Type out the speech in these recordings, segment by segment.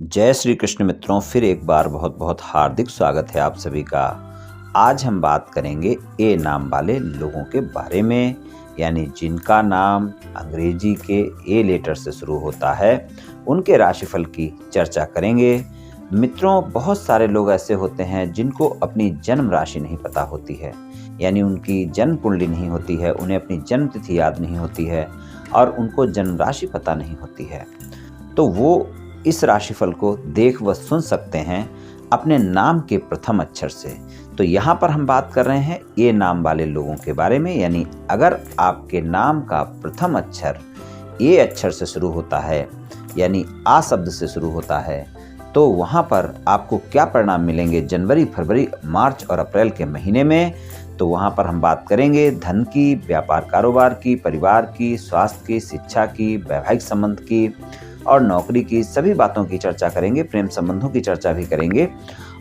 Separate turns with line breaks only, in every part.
जय श्री कृष्ण मित्रों, फिर एक बार बहुत बहुत हार्दिक स्वागत है आप सभी का। आज हम बात करेंगे ए नाम वाले लोगों के बारे में, यानी जिनका नाम अंग्रेजी के ए लेटर से शुरू होता है, उनके राशिफल की चर्चा करेंगे। मित्रों, बहुत सारे लोग ऐसे होते हैं जिनको अपनी जन्म राशि नहीं पता होती है, यानी उनकी जन्म कुंडली नहीं होती है, उन्हें अपनी जन्म तिथि याद नहीं होती है और उनको जन्म राशि पता नहीं होती है। तो वो इस राशिफल को देख व सुन सकते हैं अपने नाम के प्रथम अक्षर से। तो यहाँ पर हम बात कर रहे हैं ए नाम वाले लोगों के बारे में, यानी अगर आपके नाम का प्रथम अक्षर ए अक्षर से शुरू होता है, यानी आ शब्द से शुरू होता है, तो वहाँ पर आपको क्या परिणाम मिलेंगे जनवरी, फरवरी, मार्च और अप्रैल के महीने में। तो वहाँ पर हम बात करेंगे धन की, व्यापार कारोबार की, परिवार की, स्वास्थ्य की, शिक्षा की, वैवाहिक संबंध की और नौकरी की, सभी बातों की चर्चा करेंगे। प्रेम संबंधों की चर्चा भी करेंगे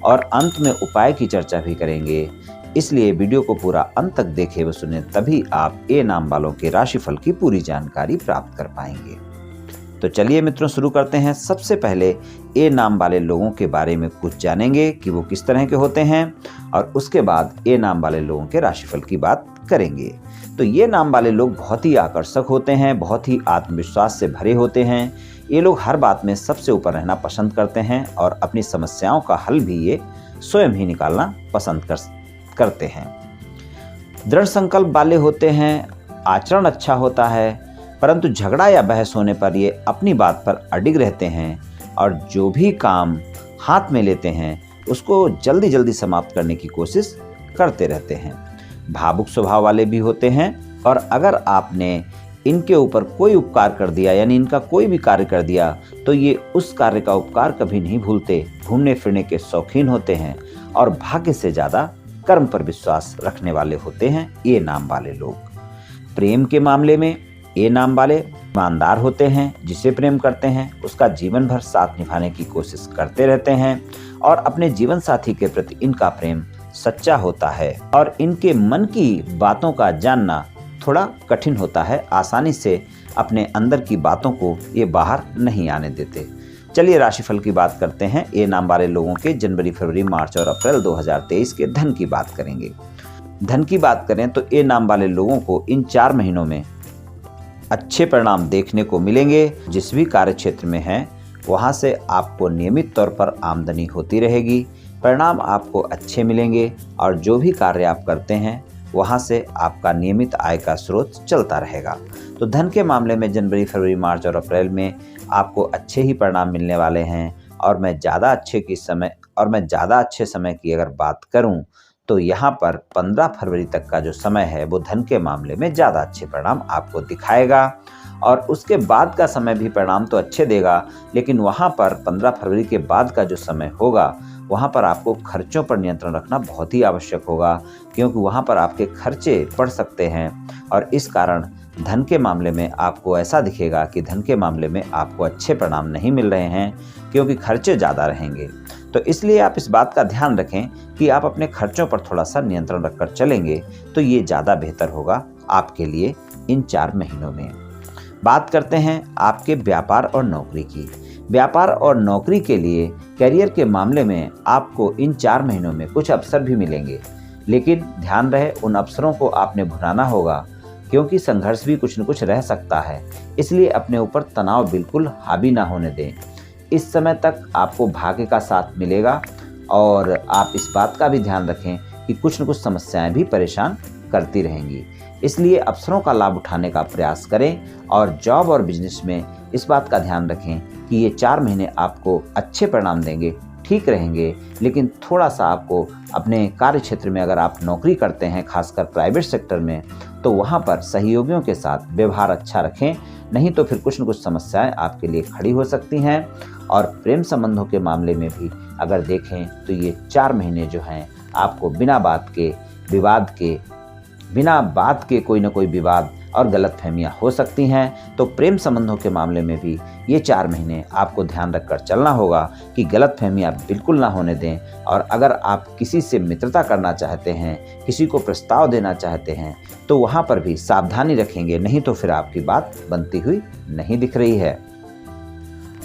और अंत में उपाय की चर्चा भी करेंगे। इसलिए वीडियो को पूरा अंत तक देखें व सुने, तभी आप ए नाम वालों के राशिफल की पूरी जानकारी प्राप्त कर पाएंगे। तो चलिए मित्रों, शुरू करते हैं। सबसे पहले ए नाम वाले लोगों के बारे में कुछ जानेंगे कि वो किस तरह के होते हैं और उसके बाद ए नाम वाले लोगों के राशिफल की बात करेंगे। तो ये नाम वाले लोग बहुत ही आकर्षक होते हैं, बहुत ही आत्मविश्वास से भरे होते हैं। ये लोग हर बात में सबसे ऊपर रहना पसंद करते हैं और अपनी समस्याओं का हल भी ये स्वयं ही निकालना पसंद करते हैं। दृढ़ संकल्प वाले होते हैं, आचरण अच्छा होता है, परंतु झगड़ा या बहस होने पर ये अपनी बात पर अडिग रहते हैं और जो भी काम हाथ में लेते हैं उसको जल्दी जल्दी समाप्त करने की कोशिश करते रहते हैं। भावुक स्वभाव वाले भी होते हैं और अगर आपने इनके ऊपर कोई उपकार कर दिया, यानी इनका कोई भी कार्य कर दिया, तो ये उस कार्य का उपकार कभी नहीं भूलते। घूमने फिरने के शौकीन होते हैं और भाग्य से ज़्यादा कर्म पर विश्वास रखने वाले होते हैं ये नाम वाले लोग। प्रेम के मामले में ये नाम वाले ईमानदार होते हैं, जिसे प्रेम करते हैं उसका जीवन भर साथ निभाने की कोशिश करते रहते हैं और अपने जीवन साथी के प्रति इनका प्रेम सच्चा होता है और इनके मन की बातों का जानना थोड़ा कठिन होता है। आसानी से अपने अंदर की बातों को ये बाहर नहीं आने देते। चलिए राशिफल की बात करते हैं। ए नाम वाले लोगों के जनवरी, फरवरी, मार्च और अप्रैल 2023 के धन की बात करेंगे। धन की बात करें तो ए नाम वाले लोगों को इन 4 महीनों में अच्छे परिणाम देखने को मिलेंगे। जिस भी कार्य क्षेत्र में हैं वहाँ से आपको नियमित तौर पर आमदनी होती रहेगी, परिणाम आपको अच्छे मिलेंगे और जो भी कार्य आप करते हैं वहाँ से आपका नियमित आय का स्रोत चलता रहेगा। तो धन के मामले में जनवरी, फरवरी, मार्च और अप्रैल में आपको अच्छे ही परिणाम मिलने वाले हैं और मैं ज़्यादा अच्छे समय की अगर बात करूं तो यहाँ पर 15 फरवरी तक का जो समय है वो धन के मामले में ज़्यादा अच्छे परिणाम आपको दिखाएगा और उसके बाद का समय भी परिणाम तो अच्छे देगा, लेकिन वहाँ पर 15 फरवरी के बाद का जो समय होगा वहाँ पर आपको खर्चों पर नियंत्रण रखना बहुत ही आवश्यक होगा, क्योंकि वहाँ पर आपके खर्चे बढ़ सकते हैं और इस कारण धन के मामले में आपको ऐसा दिखेगा कि धन के मामले में आपको अच्छे परिणाम नहीं मिल रहे हैं, क्योंकि खर्चे ज़्यादा रहेंगे। तो इसलिए आप इस बात का ध्यान रखें कि आप अपने खर्चों पर थोड़ा सा नियंत्रण रखकर चलेंगे तो ये ज़्यादा बेहतर होगा आपके लिए इन 4 महीनों में। बात करते हैं आपके व्यापार और नौकरी की। व्यापार और नौकरी के लिए करियर के मामले में आपको इन 4 महीनों में कुछ अवसर भी मिलेंगे, लेकिन ध्यान रहे उन अवसरों को आपने भुनाना होगा, क्योंकि संघर्ष भी कुछ न कुछ रह सकता है। इसलिए अपने ऊपर तनाव बिल्कुल हावी ना होने दें। इस समय तक आपको भाग्य का साथ मिलेगा और आप इस बात का भी ध्यान रखें कि कुछ न कुछ समस्याएं भी परेशान करती रहेंगी। इसलिए अवसरों का लाभ उठाने का प्रयास करें और जॉब और बिजनेस में इस बात का ध्यान रखें कि ये 4 महीने आपको अच्छे परिणाम देंगे, ठीक रहेंगे, लेकिन थोड़ा सा आपको अपने कार्य क्षेत्र में, अगर आप नौकरी करते हैं खासकर प्राइवेट सेक्टर में, तो वहाँ पर सहयोगियों के साथ व्यवहार अच्छा रखें, नहीं तो फिर कुछ न कुछ समस्याएं आपके लिए खड़ी हो सकती हैं। और प्रेम संबंधों के मामले में भी अगर देखें तो ये 4 महीने जो हैं आपको बिना बात के कोई ना कोई विवाद और गलतफहमियां हो सकती हैं। तो प्रेम संबंधों के मामले में भी ये 4 महीने आपको ध्यान रखकर चलना होगा कि गलतफहमियां बिल्कुल ना होने दें। और अगर आप किसी से मित्रता करना चाहते हैं, किसी को प्रस्ताव देना चाहते हैं, तो वहाँ पर भी सावधानी रखेंगे, नहीं तो फिर आपकी बात बनती हुई नहीं दिख रही है।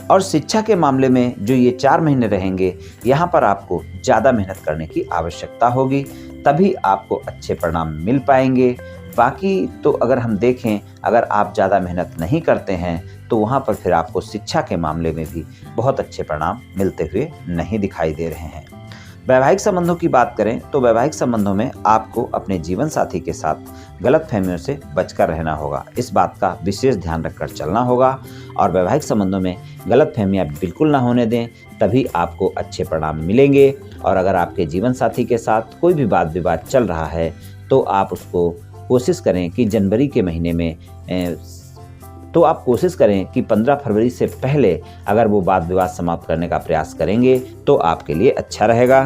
और शिक्षा के मामले में जो ये 4 महीने रहेंगे, यहाँ पर आपको ज़्यादा मेहनत करने की आवश्यकता होगी, तभी आपको अच्छे परिणाम मिल पाएंगे। बाकी तो अगर हम देखें, अगर आप ज़्यादा मेहनत नहीं करते हैं तो वहाँ पर फिर आपको शिक्षा के मामले में भी बहुत अच्छे परिणाम मिलते हुए नहीं दिखाई दे रहे हैं। वैवाहिक संबंधों की बात करें तो वैवाहिक संबंधों में आपको अपने जीवन साथी के साथ गलतफहमियों से बचकर रहना होगा। इस बात का विशेष ध्यान रखकर चलना होगा और वैवाहिक संबंधों में गलतफहमियां बिल्कुल ना होने दें, तभी आपको अच्छे परिणाम मिलेंगे। और अगर आपके जीवन साथी के साथ कोई भी वाद विवाद चल रहा है तो आप उसको कोशिश करें कि जनवरी के महीने में 15 फरवरी से पहले अगर वो वाद विवाद समाप्त करने का प्रयास करेंगे तो आपके लिए अच्छा रहेगा।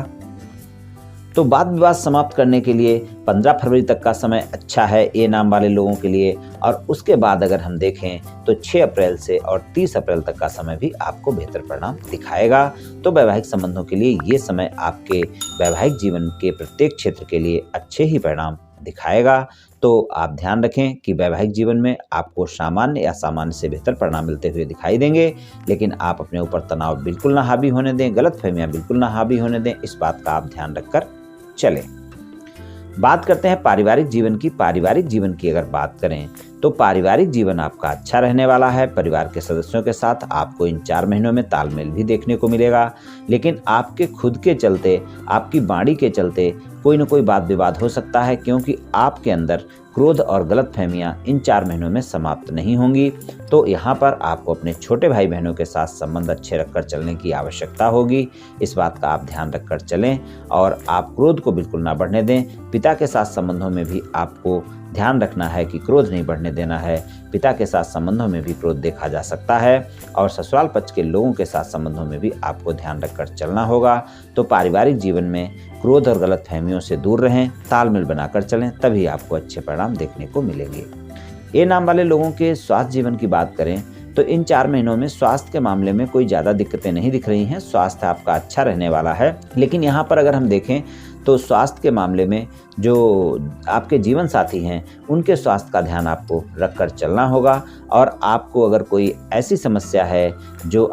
तो वाद विवाद समाप्त करने के लिए 15 फरवरी तक का समय अच्छा है ए नाम वाले लोगों के लिए, और उसके बाद अगर हम देखें तो 6 अप्रैल से और 30 अप्रैल तक का समय भी आपको बेहतर परिणाम दिखाएगा। तो वैवाहिक संबंधों के लिए ये समय आपके वैवाहिक जीवन के प्रत्येक क्षेत्र के लिए अच्छे ही परिणाम दिखाएगा। तो आप ध्यान रखें कि वैवाहिक जीवन में आपको सामान्य या सामान्य से बेहतर परिणाम मिलते हुए दिखाई देंगे, लेकिन आप अपने ऊपर तनाव बिल्कुल ना हावी होने दें, गलतफहमियां बिल्कुल ना हावी होने दें, इस बात का आप ध्यान रखकर चलें। बात करते हैं पारिवारिक जीवन की। पारिवारिक जीवन की अगर बात करें तो पारिवारिक जीवन आपका अच्छा रहने वाला है। परिवार के सदस्यों के साथ आपको इन 4 महीनों में तालमेल भी देखने को मिलेगा, लेकिन आपके खुद के चलते, आपकी वाणी के चलते कोई न कोई वाद विवाद हो सकता है, क्योंकि आपके अंदर क्रोध और गलतफहमियां इन 4 महीनों में समाप्त नहीं होंगी। तो यहाँ पर आपको अपने छोटे भाई बहनों के साथ संबंध अच्छे रखकर चलने की आवश्यकता होगी। इस बात का आप ध्यान रखकर चलें और आप क्रोध को बिल्कुल ना बढ़ने दें। पिता के साथ संबंधों में भी आपको ध्यान रखना है कि क्रोध नहीं बढ़ने देना है। पिता के साथ संबंधों में भी क्रोध देखा जा सकता है और ससुराल पक्ष के लोगों के साथ संबंधों में भी आपको ध्यान रखकर चलना होगा। तो पारिवारिक जीवन में क्रोध और गलतफहमियों से दूर रहें, तालमेल बनाकर चलें, तभी आपको अच्छे परिणाम देखने को मिलेंगे। ए नाम वाले लोगों के स्वास्थ्य जीवन की बात करें तो इन 4 महीनों में स्वास्थ्य के मामले में कोई ज़्यादा दिक्कतें नहीं दिख रही हैं। स्वास्थ्य आपका अच्छा रहने वाला है, लेकिन यहाँ पर अगर हम देखें तो स्वास्थ्य के मामले में जो आपके जीवन साथी हैं उनके स्वास्थ्य का ध्यान आपको रखकर चलना होगा। और आपको अगर कोई ऐसी समस्या है जो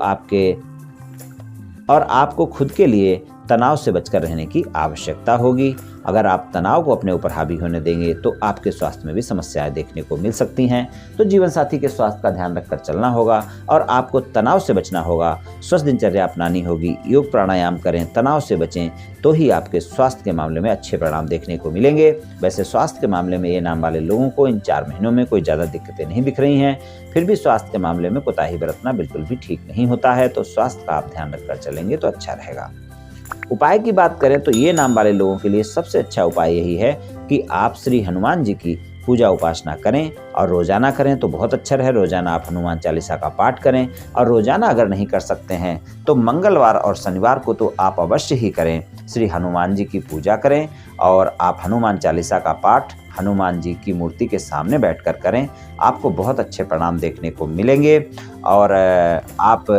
आपको खुद के लिए तनाव से बचकर रहने की आवश्यकता होगी। अगर आप तनाव को अपने ऊपर हावी होने देंगे तो आपके स्वास्थ्य में भी समस्याएं देखने को मिल सकती हैं। तो जीवन साथी के स्वास्थ्य का ध्यान रखकर चलना होगा और आपको तनाव से बचना होगा। स्वस्थ दिनचर्या अपनानी होगी, योग प्राणायाम करें, तनाव से बचें, तो ही आपके स्वास्थ्य के मामले में अच्छे परिणाम देखने को मिलेंगे। वैसे स्वास्थ्य के मामले में ये नाम वाले लोगों को इन 4 महीनों में कोई ज़्यादा दिक्कतें नहीं दिख रही हैं। फिर भी स्वास्थ्य के मामले में कोताही बरतना बिल्कुल भी ठीक नहीं होता है। तो स्वास्थ्य का आप ध्यान रखकर चलेंगे तो अच्छा रहेगा। उपाय की बात करें तो ये नाम वाले लोगों के लिए सबसे अच्छा उपाय यही है कि आप श्री हनुमान जी की पूजा उपासना करें और रोजाना करें तो बहुत अच्छा रहे। रोजाना आप हनुमान चालीसा का पाठ करें, और रोजाना अगर नहीं कर सकते हैं तो मंगलवार और शनिवार को तो आप अवश्य ही करें। श्री हनुमान जी की पूजा करें और आप हनुमान चालीसा का पाठ हनुमान जी की मूर्ति के सामने बैठकर करें, आपको बहुत अच्छे परिणाम देखने को मिलेंगे। और आप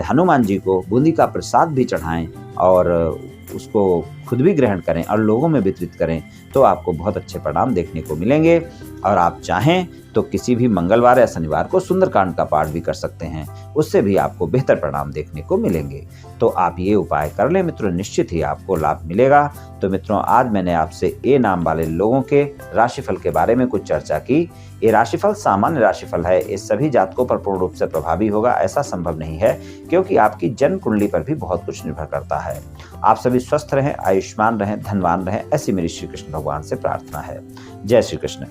हनुमान जी को बूंदी का प्रसाद भी चढ़ाएं और उसको खुद भी ग्रहण करें और लोगों में वितरित करें, तो आपको बहुत अच्छे परिणाम देखने को मिलेंगे। और आप चाहें तो किसी भी मंगलवार या शनिवार को सुंदरकांड का पाठ भी कर सकते हैं, उससे भी आपको बेहतर परिणाम देखने को मिलेंगे। तो आप ये उपाय कर लें मित्रों, निश्चित ही आपको लाभ मिलेगा। तो मित्रों, आज मैंने आपसे ए नाम वाले लोगों के राशिफल के बारे में कुछ चर्चा की। ये राशिफल सामान्य राशिफल है, ये सभी जातकों पर पूर्ण रूप से प्रभावी होगा ऐसा संभव नहीं है, क्योंकि आपकी जन्म कुंडली पर भी बहुत कुछ निर्भर करता है। आप सभी स्वस्थ रहें, आयुष्मान रहें, धनवान रहें, ऐसी मेरी श्री कृष्ण भगवान से प्रार्थना है। जय श्री कृष्ण।